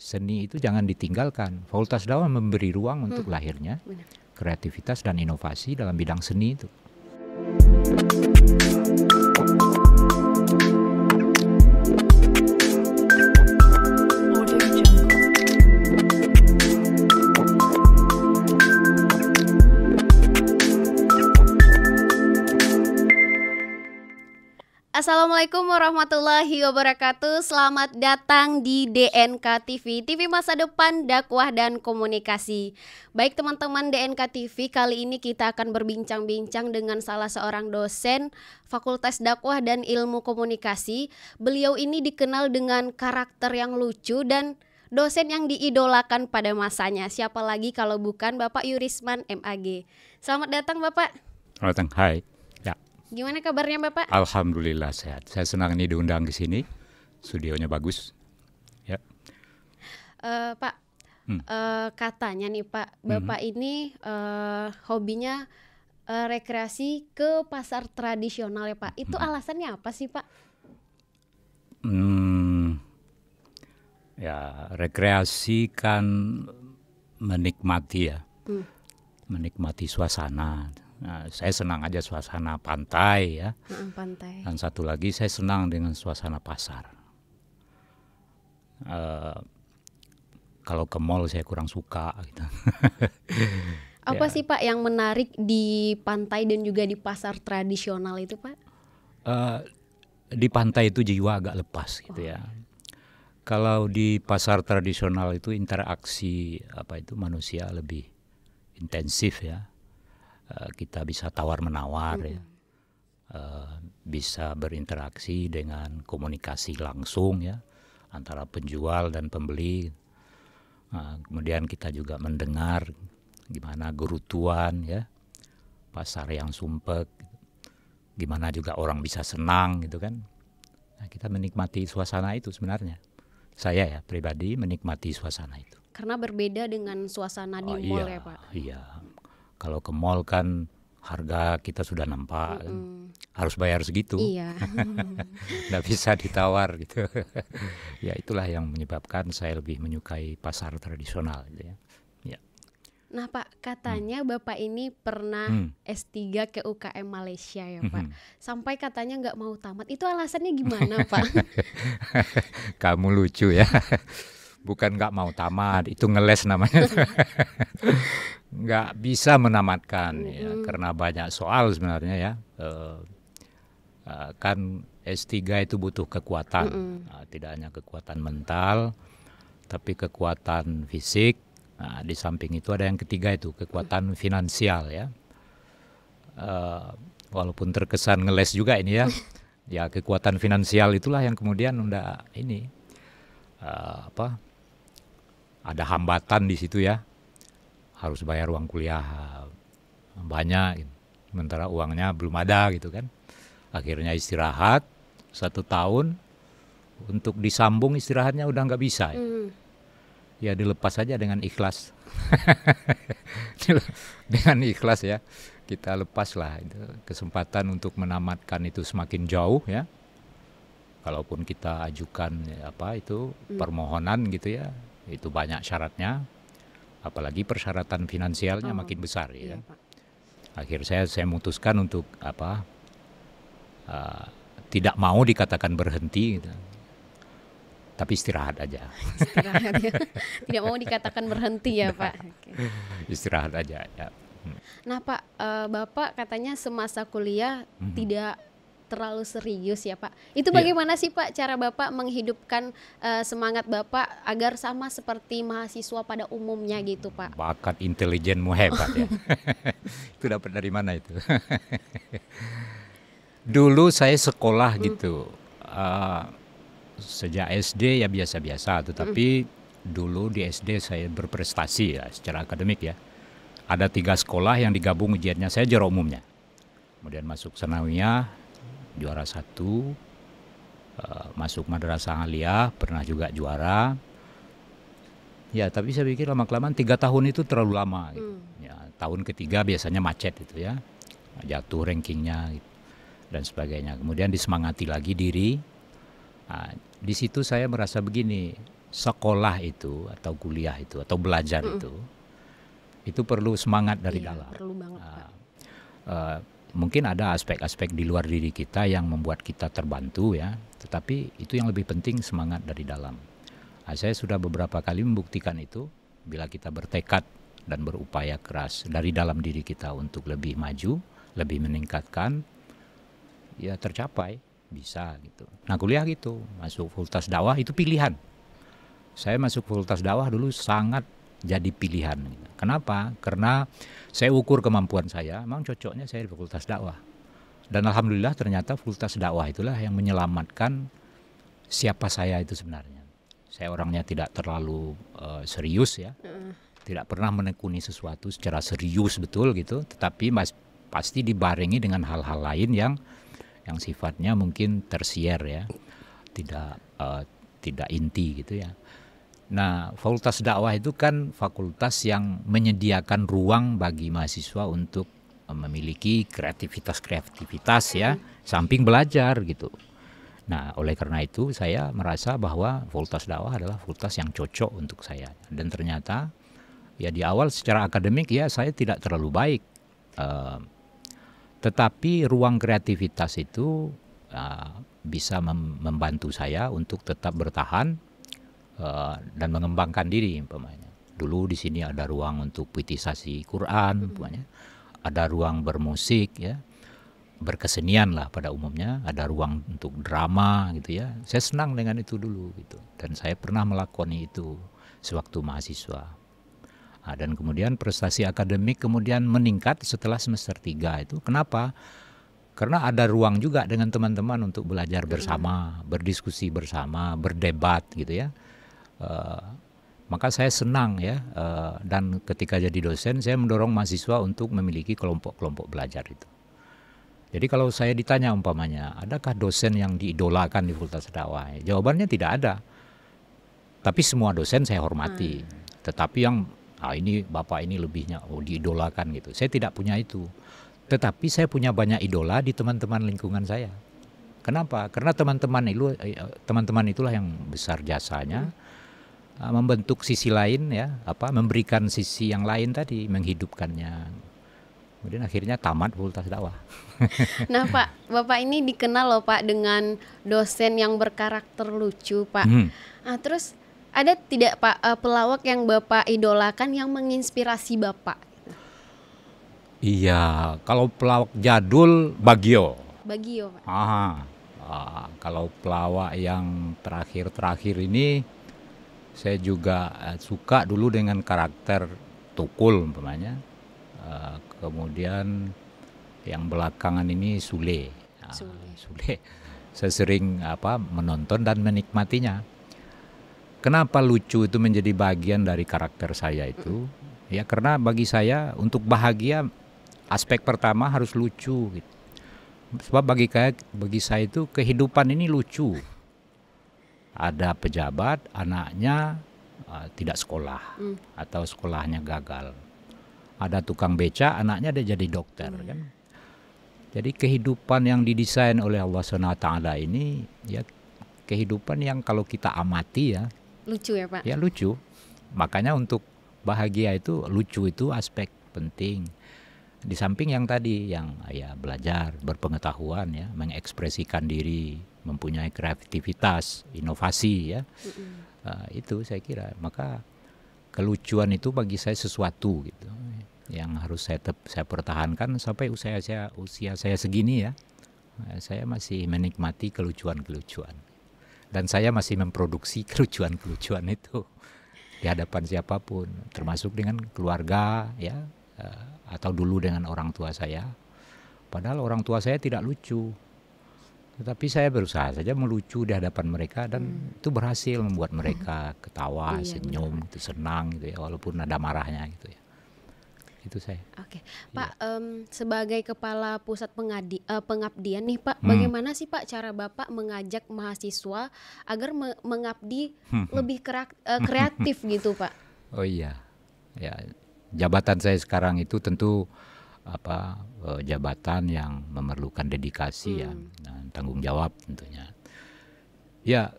seni itu jangan ditinggalkan. Fakultas Dakwah memberi ruang untuk lahirnya Benar. kreativitas dan inovasi dalam bidang seni itu. Assalamualaikum warahmatullahi wabarakatuh. Selamat datang di DNK TV, TV Masa Depan Dakwah dan Komunikasi. Baik teman-teman DNK TV, kali ini kita akan berbincang-bincang dengan salah seorang dosen Fakultas Dakwah dan Ilmu Komunikasi. Beliau ini dikenal dengan karakter yang lucu dan dosen yang diidolakan pada masanya. Siapa lagi kalau bukan Bapak Yurisman MAG. Selamat datang Bapak. Selamat datang, hai. Gimana kabarnya Bapak? Alhamdulillah sehat. Saya senang ini diundang ke sini. Studionya bagus. Ya. Pak, katanya nih Pak, Bapak ini hobinya rekreasi ke pasar tradisional ya Pak. Itu alasannya apa sih Pak? Ya, rekreasi kan menikmati ya. Menikmati suasana. Nah, saya senang aja suasana pantai ya. Pantai. Dan satu lagi saya senang dengan suasana pasar. Kalau ke mall saya kurang suka gitu. Apa sih Pak yang menarik di pantai dan juga di pasar tradisional itu Pak? Di pantai itu jiwa agak lepas gitu ya. Kalau di pasar tradisional itu interaksi manusia lebih intensif ya. Kita bisa tawar-menawar ya, bisa berinteraksi dengan komunikasi langsung ya antara penjual dan pembeli. Kemudian kita juga mendengar gimana gerutuan ya, pasar yang sumpek, gimana juga orang bisa senang gitu kan. Nah, kita menikmati suasana itu sebenarnya. Saya ya pribadi menikmati suasana itu. Karena berbeda dengan suasana di mall ya Pak? Iya. Kalau ke mall kan harga kita sudah nampak, kan? Harus bayar segitu. Iya. Nggak bisa ditawar gitu. Ya itulah yang menyebabkan saya lebih menyukai pasar tradisional gitu ya. Ya. Nah Pak, katanya Bapak ini pernah S3 ke UKM Malaysia ya Pak. Sampai katanya nggak mau tamat. Itu alasannya gimana Pak? Kamu lucu ya. Bukan nggak mau tamat, itu ngeles namanya. Nggak bisa menamatkan ya, karena banyak soal sebenarnya ya. Kan S3 itu butuh kekuatan, tidak hanya kekuatan mental, tapi kekuatan fisik. Di samping itu ada yang ketiga itu kekuatan finansial ya. Walaupun terkesan ngeles juga ini ya, ya kekuatan finansial itulah yang kemudian udah ini ada hambatan di situ ya. Harus bayar uang kuliah banyak, gitu. Sementara uangnya belum ada gitu kan. Akhirnya istirahat 1 tahun, untuk disambung istirahatnya udah nggak bisa. Ya dilepas saja dengan ikhlas. Dengan ikhlas ya, kita lepaslah itu kesempatan untuk menamatkan itu semakin jauh ya. Kalaupun kita ajukan permohonan gitu ya, itu banyak syaratnya. Apalagi persyaratan finansialnya makin besar ya. Akhirnya saya memutuskan untuk tidak mau dikatakan berhenti gitu. Tapi istirahat aja. Istirahat ya. Tidak mau dikatakan berhenti ya Pak. Istirahat aja ya. Nah Pak, Bapak katanya semasa kuliah tidak terlalu serius ya Pak. Itu bagaimana sih Pak cara Bapak menghidupkan semangat Bapak agar sama seperti mahasiswa pada umumnya gitu Pak? Bakat intelijenmu hebat ya. Itu dapat dari mana itu? Dulu saya sekolah gitu. Sejak SD ya biasa-biasa, tetapi dulu di SD saya berprestasi ya secara akademik ya. Ada 3 sekolah yang digabung ujiannya, saya juara umumnya. Kemudian masuk sanawiyah, juara 1, masuk madrasah aliyah, pernah juga juara. Ya tapi saya pikir lama-kelamaan 3 tahun itu terlalu lama gitu. Ya, tahun ketiga biasanya macet itu ya, jatuh rankingnya gitu, dan sebagainya. Kemudian disemangati lagi diri. Nah, di situ saya merasa begini, sekolah itu atau kuliah itu atau belajar itu perlu semangat dari Iya, dalam. perlu banget, Pak. Mungkin ada aspek-aspek di luar diri kita yang membuat kita terbantu ya, tetapi itu yang lebih penting semangat dari dalam. Saya sudah beberapa kali membuktikan itu bila kita bertekad dan berupaya keras dari dalam diri kita untuk lebih maju, lebih meningkatkan, ya tercapai, bisa gitu. Nah kuliah gitu, masuk fakultas dakwah itu pilihan. Saya masuk fakultas dakwah dulu sangat jadi pilihan. Kenapa? Karena saya ukur kemampuan saya, memang cocoknya saya di fakultas dakwah. Dan alhamdulillah ternyata fakultas dakwah itulah yang menyelamatkan siapa saya itu sebenarnya. Saya orangnya tidak terlalu serius ya, tidak pernah menekuni sesuatu secara serius betul gitu, tetapi pasti dibarengi dengan hal-hal lain yang sifatnya mungkin tersier ya, tidak inti gitu ya. Nah, fakultas dakwah itu kan fakultas yang menyediakan ruang bagi mahasiswa untuk memiliki kreativitas ya, samping belajar gitu. Nah, oleh karena itu saya merasa bahwa fakultas dakwah adalah fakultas yang cocok untuk saya. Dan ternyata ya di awal secara akademik ya saya tidak terlalu baik. Tetapi ruang kreativitas itu bisa membantu saya untuk tetap bertahan dan mengembangkan diri umpamanya. Dulu di sini ada ruang untuk puitisasi Quran umpamanya. Ada ruang bermusik ya. Berkesenian lah pada umumnya, ada ruang untuk drama gitu ya. Saya senang dengan itu dulu gitu. Dan saya pernah melakoni itu sewaktu mahasiswa. Dan kemudian prestasi akademik kemudian meningkat setelah semester 3 itu. Kenapa? Karena ada ruang juga dengan teman-teman untuk belajar bersama, berdiskusi bersama, berdebat gitu ya. Maka saya senang ya, dan ketika jadi dosen saya mendorong mahasiswa untuk memiliki kelompok-kelompok belajar itu. Jadi kalau saya ditanya umpamanya, adakah dosen yang diidolakan di fakultas dakwah? Jawabannya tidak ada. Tapi semua dosen saya hormati. Tetapi yang ini bapak ini lebihnya diidolakan gitu. Saya tidak punya itu. Tetapi saya punya banyak idola di teman-teman lingkungan saya. Kenapa? Karena teman-teman itulah yang besar jasanya membentuk sisi lain ya, memberikan sisi yang lain tadi, menghidupkannya. Kemudian akhirnya tamat fakultas dakwah. Nah Pak, Bapak ini dikenal loh Pak dengan dosen yang berkarakter lucu Pak. Nah, terus ada tidak Pak pelawak yang Bapak idolakan yang menginspirasi Bapak? Iya, kalau pelawak jadul Bagio. Bagio Pak. Kalau pelawak yang terakhir ini saya juga suka dulu dengan karakter Tukul umpamanya. Kemudian yang belakangan ini Sule. Sule. Saya sering menonton dan menikmatinya. Kenapa lucu itu menjadi bagian dari karakter saya itu? Ya karena bagi saya untuk bahagia aspek pertama harus lucu gitu. Sebab bagi saya itu kehidupan ini lucu. Ada pejabat, anaknya tidak sekolah atau sekolahnya gagal. Ada tukang beca, anaknya ada jadi dokter kan. Jadi kehidupan yang didesain oleh Allah SWT ini ya kehidupan yang kalau kita amati ya lucu ya Pak. Ya lucu. Makanya untuk bahagia itu lucu itu aspek penting. Di samping yang tadi yang ya belajar, berpengetahuan ya, mengekspresikan diri, mempunyai kreativitas, inovasi ya. Itu saya kira. Maka kelucuan itu bagi saya sesuatu gitu yang harus saya pertahankan sampai usia saya segini ya. Saya masih menikmati kelucuan-kelucuan. Dan saya masih memproduksi kelucuan-kelucuan itu di hadapan siapapun, termasuk dengan keluarga ya, atau dulu dengan orang tua saya. Padahal orang tua saya tidak lucu. Tetapi saya berusaha saja melucu di hadapan mereka dan itu berhasil membuat mereka ketawa, senyum, itu senang gitu ya, walaupun ada marahnya gitu ya. Itu saya. Oke, Pak, sebagai kepala pusat pengabdian nih Pak, bagaimana sih Pak cara Bapak mengajak mahasiswa agar mengabdi lebih kreatif gitu Pak? Oh iya, ya jabatan saya sekarang itu tentu jabatan yang memerlukan dedikasi ya, dan tanggung jawab tentunya. Ya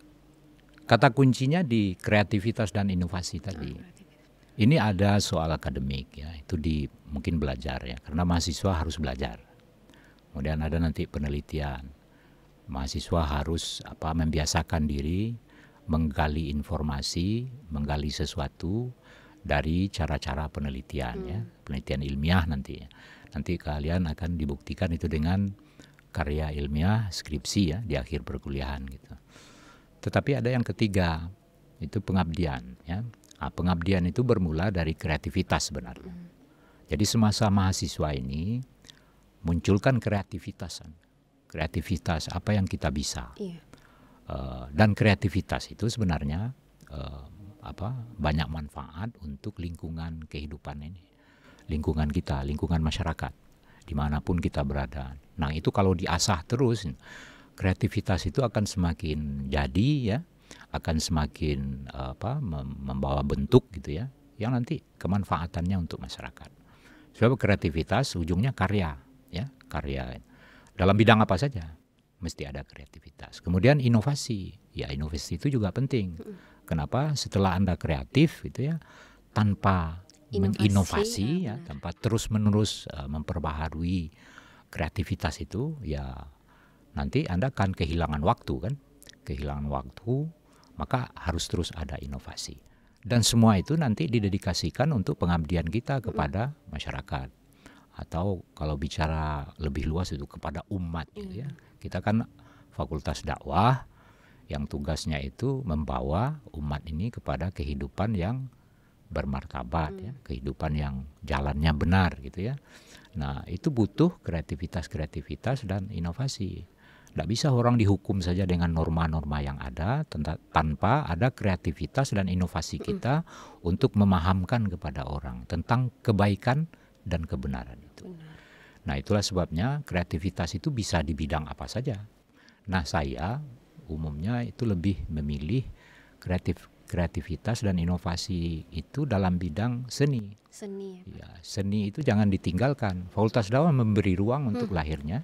Kata kuncinya di kreativitas dan inovasi tadi. Ini ada soal akademik ya, itu mungkin belajar ya, karena mahasiswa harus belajar. Kemudian ada nanti penelitian. Mahasiswa harus membiasakan diri menggali informasi, menggali sesuatu dari cara-cara penelitian ya, penelitian ilmiah nanti. Nanti kalian akan dibuktikan itu dengan karya ilmiah, skripsi ya di akhir perkuliahan gitu. Tetapi ada yang ketiga, itu pengabdian ya. Nah, pengabdian itu bermula dari kreativitas sebenarnya. Jadi semasa mahasiswa ini munculkan kreativitas apa yang kita bisa. Iya. Dan kreativitas itu sebenarnya banyak manfaat untuk lingkungan kehidupan ini, lingkungan kita, lingkungan masyarakat, dimanapun kita berada. Nah itu kalau diasah terus, kreativitas itu akan semakin jadi ya, akan semakin membawa bentuk gitu ya, yang nanti kemanfaatannya untuk masyarakat. Sebab kreativitas ujungnya karya ya, karya dalam bidang apa saja mesti ada kreativitas. Kemudian inovasi, ya inovasi itu juga penting. Kenapa? Setelah Anda kreatif gitu ya, tanpa menginovasi ya, tanpa terus-menerus memperbaharui kreativitas itu, ya nanti Anda akan kehilangan waktu kan, kehilangan waktu, maka harus terus ada inovasi. Dan semua itu nanti didedikasikan untuk pengabdian kita kepada masyarakat. Atau kalau bicara lebih luas itu kepada umat gitu ya. Kita kan fakultas dakwah yang tugasnya itu membawa umat ini kepada kehidupan yang bermartabat ya, kehidupan yang jalannya benar gitu ya. Nah, itu butuh kreativitas dan inovasi. Tidak bisa orang dihukum saja dengan norma-norma yang ada tanpa ada kreativitas dan inovasi kita untuk memahamkan kepada orang tentang kebaikan dan kebenaran itu. Nah, itulah sebabnya kreativitas itu bisa di bidang apa saja. Nah, saya umumnya itu lebih memilih kreativitas dan inovasi itu dalam bidang seni. Seni. Ya, seni itu jangan ditinggalkan. Fakultas dakwah memberi ruang untuk lahirnya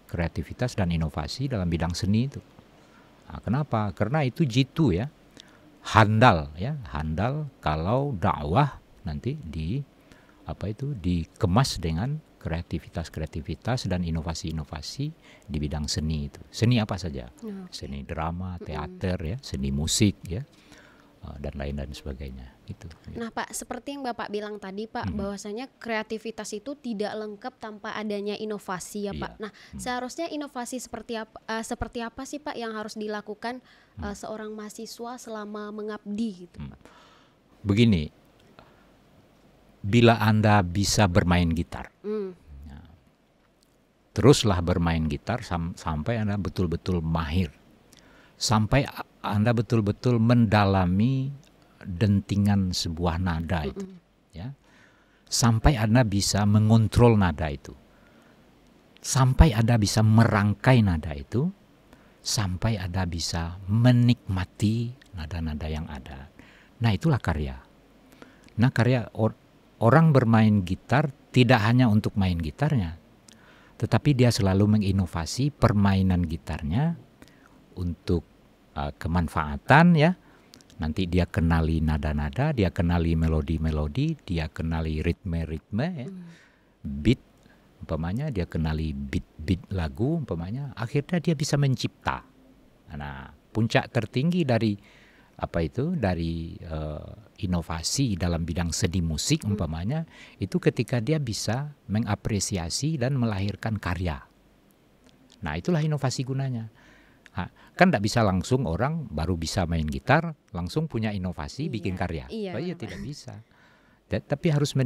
kreativitas dan inovasi dalam bidang seni itu. Nah, kenapa? Karena itu jitu ya, handal kalau dakwah nanti dikemas dengan kreativitas dan inovasi-inovasi di bidang seni itu. Seni apa saja? Seni drama, teater ya, seni musik ya, dan lain sebagainya itu. Nah Pak, seperti yang Bapak bilang tadi Pak, bahwasanya kreativitas itu tidak lengkap tanpa adanya inovasi ya Pak. Nah, seharusnya inovasi seperti apa sih Pak yang harus dilakukan seorang mahasiswa selama mengabdi gitu Pak? Begini, bila Anda bisa bermain gitar, teruslah bermain gitar sampai Anda betul-betul mahir, sampai Anda betul-betul mendalami dentingan sebuah nada itu, ya, sampai Anda bisa mengontrol nada itu, sampai Anda bisa merangkai nada itu, sampai Anda bisa menikmati nada-nada yang ada. Nah, itulah karya. Nah, karya orang bermain gitar tidak hanya untuk main gitarnya, tetapi dia selalu menginovasi permainan gitarnya untuk kemanfaatan ya. Nanti dia kenali nada-nada, dia kenali melodi-melodi, dia kenali ritme-ritme ya. Beat umpamanya, dia kenali beat-beat lagu umpamanya, akhirnya dia bisa mencipta. Nah, puncak tertinggi dari inovasi dalam bidang seni musik umpamanya itu ketika dia bisa mengapresiasi dan melahirkan karya. Nah, itulah inovasi gunanya. Kan tidak bisa langsung orang baru bisa main gitar langsung punya inovasi bikin karya. Iya, tidak bisa. Tapi harus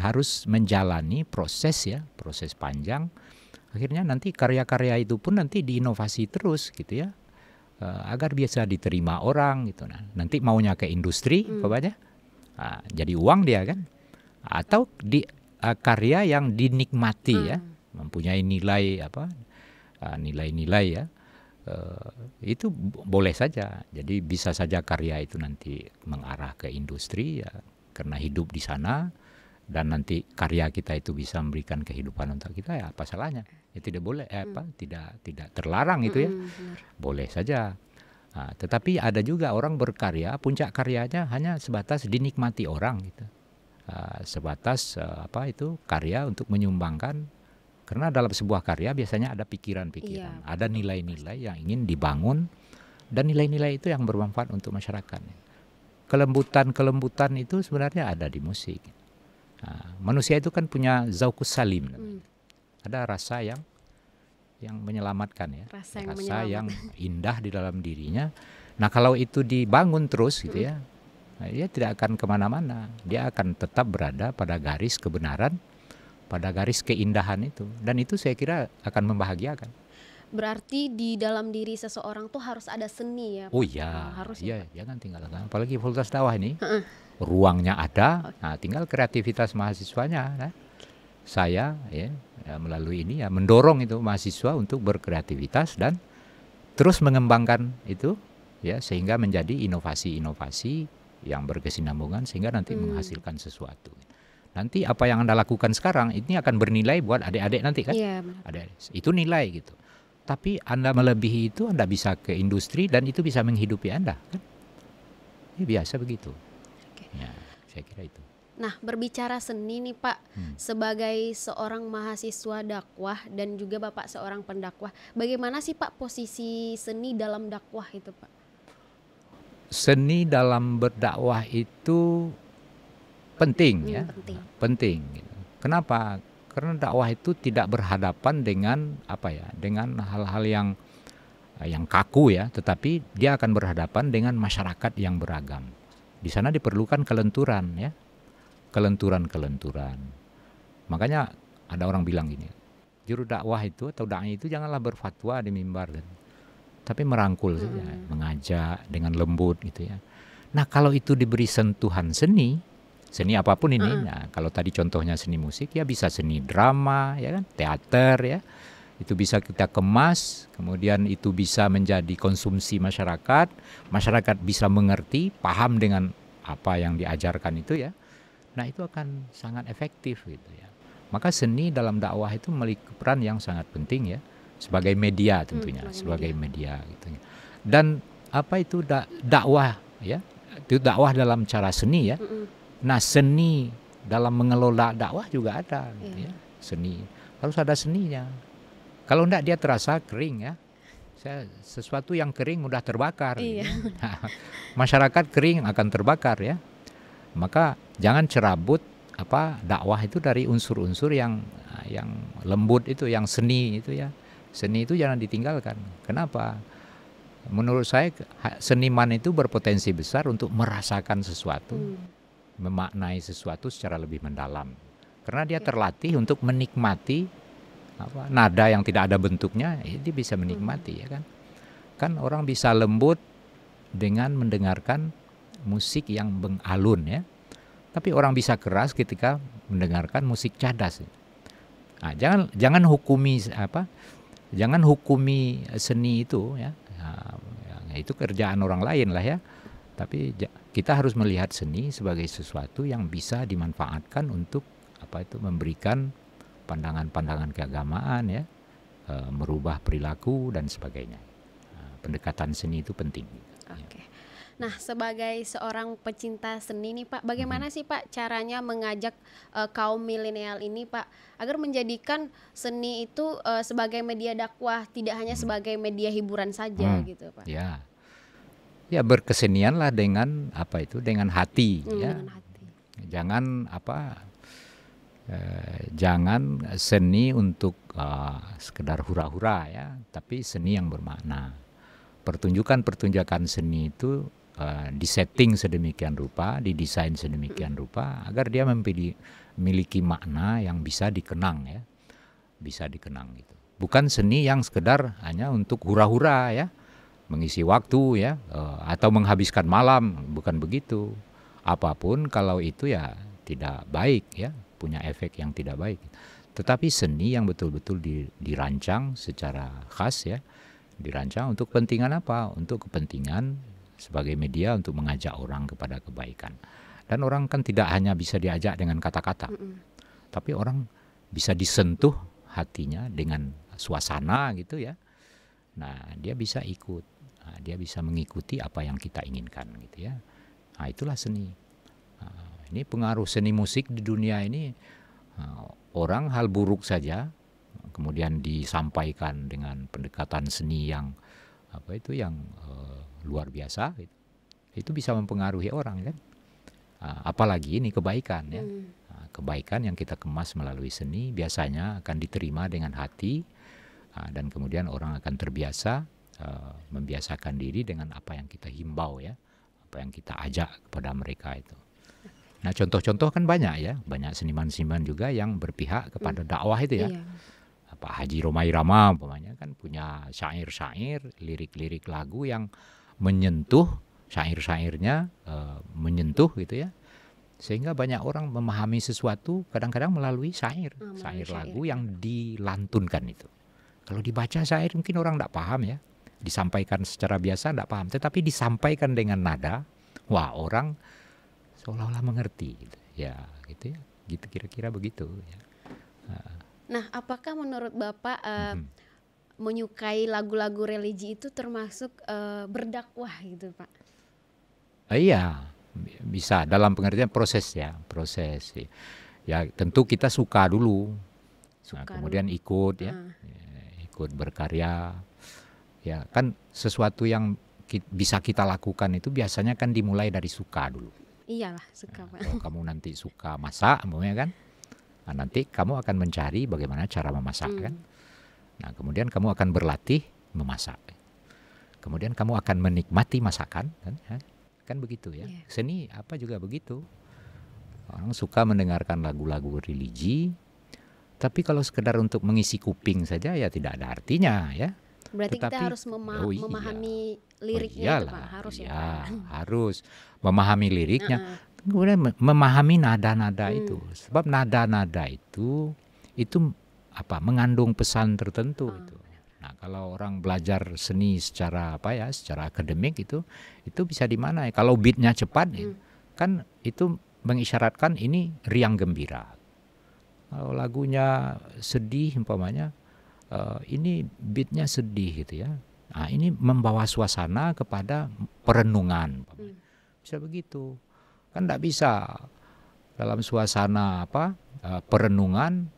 harus menjalani proses panjang. Akhirnya nanti karya-karya itu pun nanti diinovasi terus gitu ya. Agar bisa diterima orang gitu. Nah, nanti maunya ke industri umpamanya. Jadi uang dia kan. Atau karya yang dinikmati ya, mempunyai nilai nilai-nilai ya. Itu boleh saja. Jadi bisa saja karya itu nanti mengarah ke industri ya, karena hidup di sana, dan nanti karya kita itu bisa memberikan kehidupan untuk kita, ya apa salahnya? Ya tidak boleh tidak terlarang itu ya. Boleh saja. Tetapi ada juga orang berkarya, puncak karyanya hanya sebatas dinikmati orang gitu. Sebatas karya untuk menyumbangkan. Karena dalam sebuah karya biasanya ada pikiran-pikiran, ada nilai-nilai yang ingin dibangun, dan nilai-nilai itu yang bermanfaat untuk masyarakat. Kelembutan itu sebenarnya ada di musik. Manusia itu kan punya zaukus salim, ada rasa yang menyelamatkan ya, rasa yang indah di dalam dirinya. Nah kalau itu dibangun terus gitu ya, dia tidak akan kemana-mana, dia akan tetap berada pada garis kebenaran, pada garis keindahan itu, dan itu saya kira akan membahagiakan. Berarti di dalam diri seseorang tuh harus ada seni ya Pak? Oh iya, harus ya, jangan tinggalkan. Apalagi Fakultas Dakwah ini, ruangnya ada, tinggal kreativitas mahasiswanya. Saya ya melalui ini ya mendorong itu mahasiswa untuk berkreativitas dan terus mengembangkan itu ya, sehingga menjadi inovasi-inovasi yang berkesinambungan sehingga nanti menghasilkan sesuatu. Nanti apa yang Anda lakukan sekarang ini akan bernilai buat adik-adik nanti kan? Iya, itu nilai gitu. Tapi Anda melebihi itu, Anda bisa ke industri dan itu bisa menghidupi Anda kan? Ya, biasa begitu. Ya, saya kira itu. Nah, berbicara seni nih Pak, sebagai seorang mahasiswa dakwah dan juga Bapak seorang pendakwah, bagaimana sih Pak posisi seni dalam dakwah itu Pak? Seni dalam berdakwah itu penting ya, penting. Kenapa? Karena dakwah itu tidak berhadapan dengan dengan hal-hal yang kaku ya, tetapi dia akan berhadapan dengan masyarakat yang beragam. Di sana diperlukan kelenturan ya, kelenturan. Makanya ada orang bilang gini, juru dakwah itu atau dai itu janganlah berfatwa di mimbar, tapi merangkul saja, mengajak dengan lembut gitu ya. Nah kalau itu diberi sentuhan seni apapun ini, nah, kalau tadi contohnya seni musik ya bisa seni drama ya kan, teater ya, itu bisa kita kemas, kemudian itu bisa menjadi konsumsi masyarakat bisa mengerti, paham dengan apa yang diajarkan itu ya. Nah itu akan sangat efektif gitu ya. Maka seni dalam dakwah itu memiliki peran yang sangat penting ya, sebagai media tentunya, sebagai media gitu ya. Dan apa itu dakwah ya, itu dakwah dalam cara seni ya. Nah seni dalam mengelola dakwah juga ada gitu ya. Seni harus ada seninya. Kalau enggak dia terasa kering ya. Sesuatu yang kering mudah terbakar gitu. Masyarakat kering akan terbakar ya. Maka jangan cerabut dakwah itu dari unsur-unsur yang lembut itu, yang seni itu ya. Seni itu jangan ditinggalkan. Kenapa? Menurut saya seniman itu berpotensi besar untuk merasakan sesuatu, memaknai sesuatu secara lebih mendalam. Karena dia terlatih untuk menikmati nada yang tidak ada bentuknya, dia bisa menikmati ya kan. Kan orang bisa lembut dengan mendengarkan musik yang mengalun ya. Tapi orang bisa keras ketika mendengarkan musik cadas. Nah, jangan hukumi jangan hukumi seni itu ya. Nah, itu kerjaan orang lain lah ya. Tapi kita harus melihat seni sebagai sesuatu yang bisa dimanfaatkan untuk memberikan pandangan-pandangan keagamaan ya, merubah perilaku dan sebagainya. Pendekatan seni itu penting. Oke. Nah, sebagai seorang pecinta seni nih Pak, bagaimana sih Pak caranya mengajak kaum milenial ini Pak agar menjadikan seni itu sebagai media dakwah, tidak hanya sebagai media hiburan saja gitu Pak? Ya berkesenianlah dengan dengan hati ya. Dengan hati. Jangan seni untuk sekedar hura-hura ya, tapi seni yang bermakna. Pertunjukan seni itu disetting sedemikian rupa, didesain sedemikian rupa agar dia memiliki makna yang bisa dikenang ya, bisa dikenang gitu. Bukan seni yang sekedar hanya untuk hura-hura ya, mengisi waktu ya, atau menghabiskan malam, bukan begitu. Apapun kalau itu ya tidak baik ya, punya efek yang tidak baik. Tetapi seni yang betul-betul dirancang secara khas ya, dirancang untuk kepentingan apa? Untuk kepentingan sebagai media untuk mengajak orang kepada kebaikan. Dan orang kan tidak hanya bisa diajak dengan kata-kata, tapi orang bisa disentuh hatinya dengan suasana gitu ya. Nah dia bisa ikut. dia bisa mengikuti apa yang kita inginkan gitu ya. Nah, itulah seni. Ini pengaruh seni musik di dunia ini, orang hal buruk saja kemudian disampaikan dengan pendekatan seni yang yang luar biasa gitu. Itu bisa mempengaruhi orang kan. Apalagi ini kebaikan ya. Kebaikan yang kita kemas melalui seni biasanya akan diterima dengan hati, dan kemudian orang akan terbiasa membiasakan diri dengan apa yang kita himbau ya, apa yang kita ajak kepada mereka itu. Nah, contoh-contoh kan banyak ya, banyak seniman-seniman juga yang berpihak kepada dakwah itu ya. Iya. Pak Haji Romai Rama umpamanya kan punya syair-syair, lirik-lirik lagu yang menyentuh, syair-syairnya menyentuh gitu ya. Sehingga banyak orang memahami sesuatu kadang-kadang melalui syair lagu yang dilantunkan itu. Kalau dibaca syair mungkin orang tidak paham ya, disampaikan secara biasa tidak paham, tetapi disampaikan dengan nada, wah orang seolah-olah mengerti gitu ya, gitu kira-kira begitu ya. Nah, apakah menurut Bapak menyukai lagu-lagu religi itu termasuk berdakwah gitu, Pak? Iya, bisa dalam pengertian proses ya. Ya tentu kita suka dulu. Kemudian ikut ya. Ikut berkarya. Ya, kan sesuatu yang bisa kita lakukan itu biasanya kan dimulai dari suka dulu. Iyalah, suka Pak. Kalau kamu nanti suka masak, kan? Nah, nanti kamu akan mencari bagaimana cara memasak kan. Nah, kemudian kamu akan berlatih memasak. Kemudian kamu akan menikmati masakan kan begitu ya. Seni apa juga begitu. Orang suka mendengarkan lagu-lagu religi, tapi kalau sekedar untuk mengisi kuping saja ya tidak ada artinya ya. Berarti kita harus memahami liriknya itu, Pak. Harus ya, Pak. Harus memahami liriknya. Kemudian memahami nada-nada itu. Sebab nada-nada itu mengandung pesan tertentu itu. Nah, kalau orang belajar seni secara secara akademik itu bisa di mana ya? Kalau beatnya cepat kan itu mengisyaratkan ini riang gembira. Kalau lagunya sedih umpamanya, ini beatnya sedih gitu ya. Nah, ini membawa suasana kepada perenungan. Bisa begitu. Kan tidak bisa dalam suasana perenungan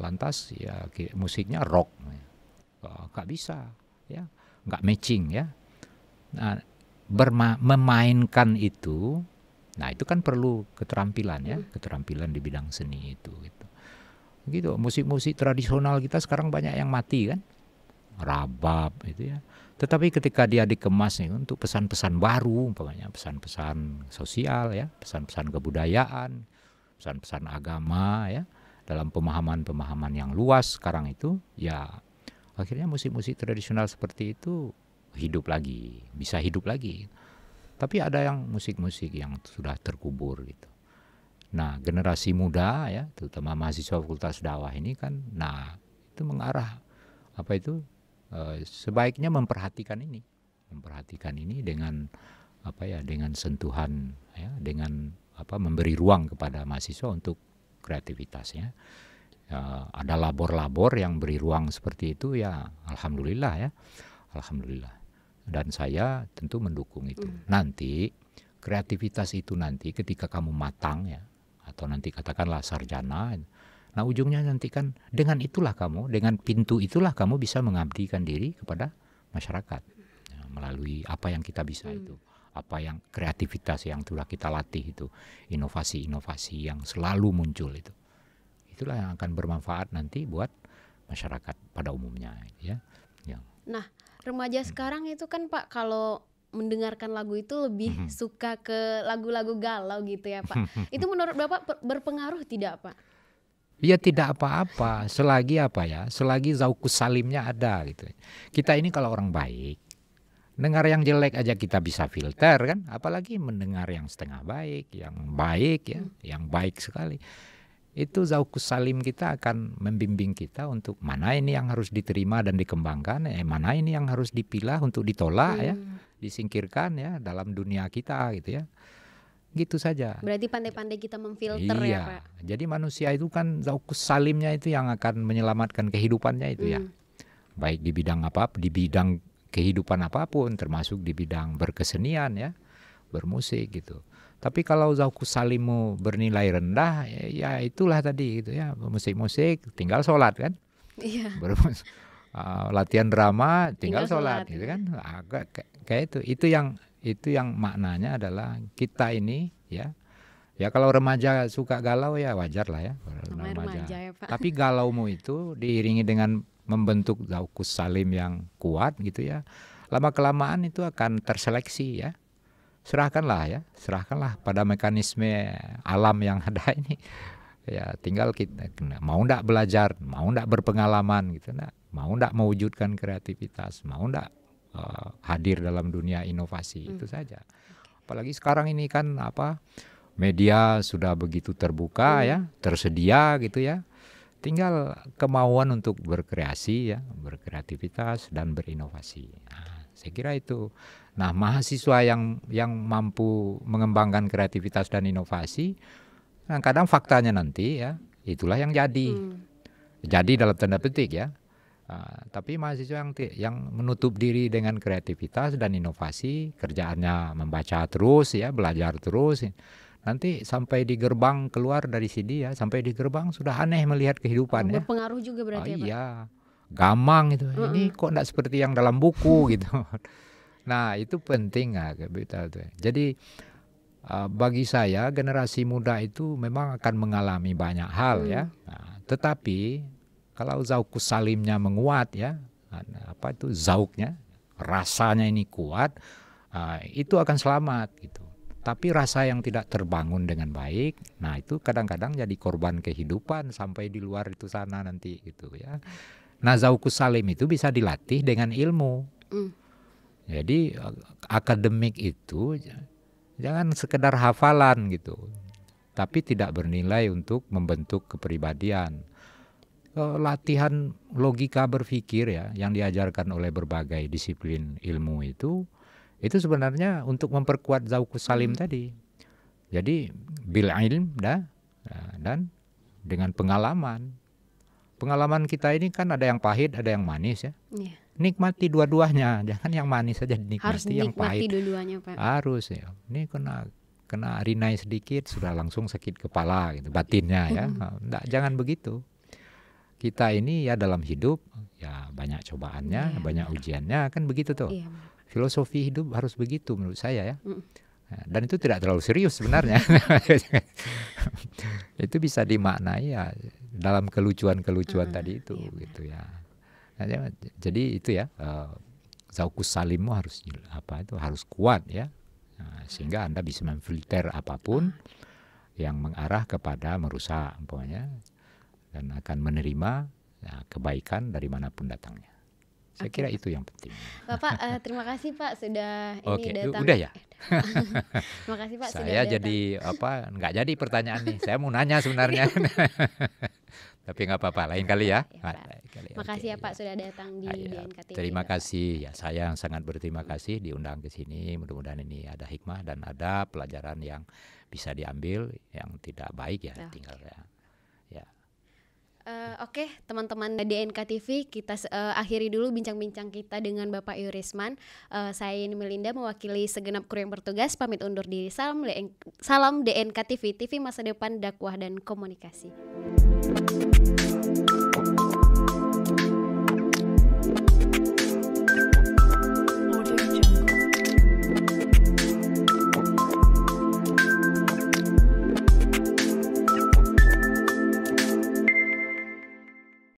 lantas ya musiknya rock. Nggak bisa ya, nggak matching ya. Nah, memainkan itu, nah itu kan perlu keterampilan ya, keterampilan di bidang seni itu gitu. Musik-musik tradisional kita sekarang banyak yang mati kan, rabab itu ya. Tetapi ketika dia dikemas nih untuk pesan-pesan baru, umpamanya pesan-pesan sosial ya, pesan-pesan kebudayaan, pesan-pesan agama ya, dalam pemahaman-pemahaman yang luas sekarang itu ya, akhirnya musik-musik tradisional seperti itu bisa hidup lagi. Tapi ada yang musik-musik yang sudah terkubur gitu. Nah, generasi muda ya, terutama mahasiswa Fakultas Dakwah ini kan, nah itu mengarah sebaiknya memperhatikan ini dengan dengan sentuhan ya, dengan memberi ruang kepada mahasiswa untuk kreativitasnya. Ada labor-labor yang beri ruang seperti itu ya, alhamdulillah. Dan saya tentu mendukung itu. Nanti kreativitas itu nanti ketika kamu matang ya, atau nanti katakanlah sarjana, nah ujungnya nanti kan dengan pintu itulah kamu bisa mengabdikan diri kepada masyarakat ya, melalui apa yang kita bisa itu, apa yang kreativitas yang sudah kita latih itu, inovasi-inovasi yang selalu muncul itu. Itulah yang akan bermanfaat nanti buat masyarakat pada umumnya ya. Nah, remaja sekarang itu kan Pak, kalau mendengarkan lagu itu lebih suka ke lagu-lagu galau gitu ya Pak. Itu menurut Bapak berpengaruh tidak Pak? Ya tidak apa-apa, selagi zaukus salimnya ada gitu. Kita ini kalau orang baik, dengar yang jelek aja kita bisa filter kan, apalagi mendengar yang setengah baik, yang baik ya, yang baik sekali. Itu zaukus salim kita akan membimbing kita untuk mana ini yang harus diterima dan dikembangkan, mana ini yang harus dipilah untuk ditolak ya, disingkirkan ya dalam dunia kita gitu ya. Gitu saja. Berarti pandai-pandai kita memfilter ya Pak. Jadi manusia itu kan zaukus salimnya itu yang akan menyelamatkan kehidupannya itu ya. Baik di bidang di bidang kehidupan apapun, termasuk di bidang berkesenian ya, bermusik gitu. Tapi kalau zaukus salimmu bernilai rendah, ya itulah tadi gitu ya, musik-musik tinggal sholat kan. Iya. Latihan drama tinggal sholat, sholat gitu kan. Kayak itu yang maknanya adalah kita ini ya kalau remaja suka galau ya wajar lah ya, remaja ya, Pak. Tapi galaumu itu diiringi dengan membentuk zaukus salim yang kuat gitu ya, lama kelamaan itu akan terseleksi ya. Serahkanlah pada mekanisme alam yang ada ini. Ya tinggal kita mau ndak belajar, mau ndak berpengalaman gitu, mau ndak mewujudkan kreativitas, mau ndak hadir dalam dunia inovasi, itu saja. Apalagi sekarang ini kan media sudah begitu terbuka ya, tersedia gitu ya. Tinggal kemauan untuk berkreasi ya, berkreativitas dan berinovasi. Nah, saya kira itu. Nah, mahasiswa yang mampu mengembangkan kreativitas dan inovasi, nah, kadang faktanya nanti ya itulah yang jadi. Jadi dalam tanda petik ya. Tapi mahasiswa yang menutup diri dengan kreativitas dan inovasi, kerjaannya membaca terus ya, belajar terus. Nanti sampai di gerbang keluar dari sini ya, sampai di gerbang sudah aneh melihat kehidupan ya. Berpengaruh juga berarti ya, Pak? Iya, gamang itu. Ini kok enggak seperti yang dalam buku gitu. Nah, itu penting Jadi bagi saya generasi muda itu memang akan mengalami banyak hal ya. Nah, tetapi kalau zaukus salimnya menguat ya, zauknya, rasanya ini kuat, itu akan selamat gitu. Tapi rasa yang tidak terbangun dengan baik, nah itu kadang-kadang jadi korban kehidupan sampai di luar itu sana nanti gitu ya. Nah, zaukus salim itu bisa dilatih dengan ilmu. Jadi akademik itu jangan sekedar hafalan gitu, tapi tidak bernilai untuk membentuk kepribadian. Latihan logika berpikir ya yang diajarkan oleh berbagai disiplin ilmu itu sebenarnya untuk memperkuat zaukus salim tadi. Jadi bil ilm dan dengan pengalaman. Pengalaman kita ini kan ada yang pahit, ada yang manis ya. Yeah. Nikmati dua-duanya, jangan yang manis saja dinikmati, harus yang pahit dua-duanya, Pak. harus ya. Ini kena rinai sedikit sudah langsung sakit kepala gitu batinnya ya. Jangan begitu. Kita ini ya dalam hidup ya banyak cobaannya, banyak ujiannya, kan begitu tuh. Iya. Filosofi hidup harus begitu menurut saya ya. Dan itu tidak terlalu serius sebenarnya. Itu bisa dimaknai ya dalam kelucuan-kelucuan tadi itu gitu ya. Nah, jadi itu ya, zaukus salimmu harus harus kuat ya. Nah, sehingga Anda bisa memfilter apapun yang mengarah kepada merusak umpamanya, dan akan menerima kebaikan dari manapun datangnya. Saya kira itu yang penting. Bapak, terima kasih Pak sudah datang. Udah ya. Terima kasih Pak saya sudah datang. jadi nggak jadi pertanyaan nih. Saya mau nanya sebenarnya. Tapi nggak apa-apa, lain kali ya. Makasih ya Pak sudah datang di DNK TV. Terima kasih ya, saya yang sangat berterima kasih diundang ke sini. Mudah-mudahan ini ada hikmah dan ada pelajaran yang bisa diambil, yang tidak baik ya tinggal ya. Oke, teman-teman DNK TV, kita akhiri dulu bincang-bincang kita dengan Bapak Yurisman. Saya Melinda mewakili segenap kru yang bertugas pamit undur diri. Salam DNK TV, TV masa depan dakwah dan komunikasi.